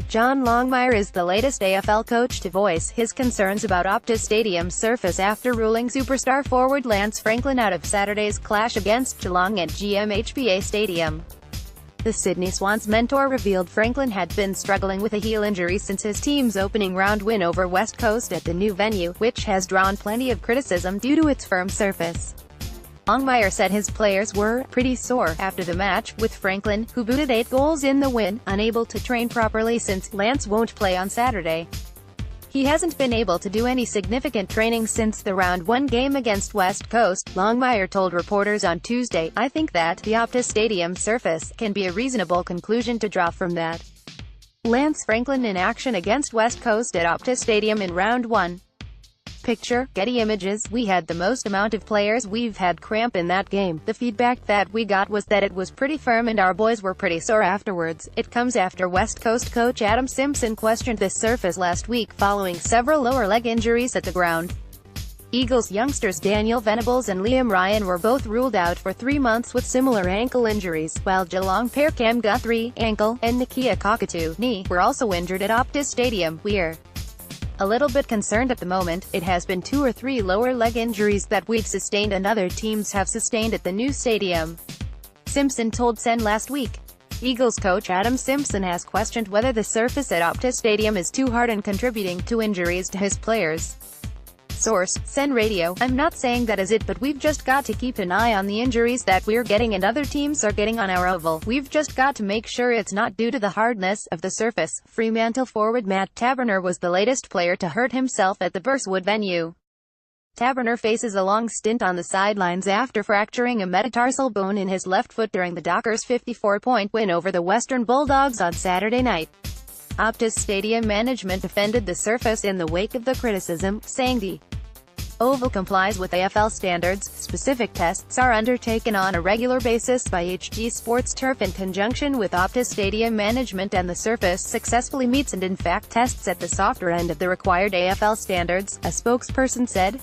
John Longmire is the latest AFL coach to voice his concerns about Optus Stadium's surface after ruling superstar forward Lance Franklin out of Saturday's clash against Geelong at GMHBA Stadium. The Sydney Swans mentor revealed Franklin had been struggling with a heel injury since his team's opening round win over West Coast at the new venue, which has drawn plenty of criticism due to its firm surface. Longmire said his players were pretty sore after the match, with Franklin, who booted 8 goals in the win, unable to train properly since Lance won't play on Saturday. He hasn't been able to do any significant training since the round 1 game against West Coast, Longmire told reporters on Tuesday. I think that the Optus Stadium surface can be a reasonable conclusion to draw from that. Lance Franklin in action against West Coast at Optus Stadium in round 1. Picture, Getty Images. We had the most amount of players we've had cramp in that game. The feedback that we got was that it was pretty firm and our boys were pretty sore afterwards. It comes after West Coast coach Adam Simpson questioned this surface last week following several lower leg injuries at the ground. Eagles youngsters Daniel Venables and Liam Ryan were both ruled out for 3 months with similar ankle injuries, while Geelong pair Cam Guthrie, ankle, and Nakia Cockatoo, knee, were also injured at Optus Stadium. We're a little bit concerned at the moment. It has been 2 or 3 lower leg injuries that we've sustained and other teams have sustained at the new stadium, Simpson told SEN last week. Eagles coach Adam Simpson has questioned whether the surface at Optus Stadium is too hard and contributing to injuries to his players. Source, SEN Radio. I'm not saying that is it, but we've just got to keep an eye on the injuries that we're getting and other teams are getting on our oval. We've just got to make sure it's not due to the hardness of the surface. Fremantle forward Matt Taberner was the latest player to hurt himself at the Burswood venue. Taberner faces a long stint on the sidelines after fracturing a metatarsal bone in his left foot during the Dockers' 54-point win over the Western Bulldogs on Saturday night. Optus Stadium management defended the surface in the wake of the criticism, saying the oval complies with AFL standards. Specific tests are undertaken on a regular basis by HG Sports Turf in conjunction with Optus Stadium management, and the surface successfully meets and in fact tests at the softer end of the required AFL standards, a spokesperson said.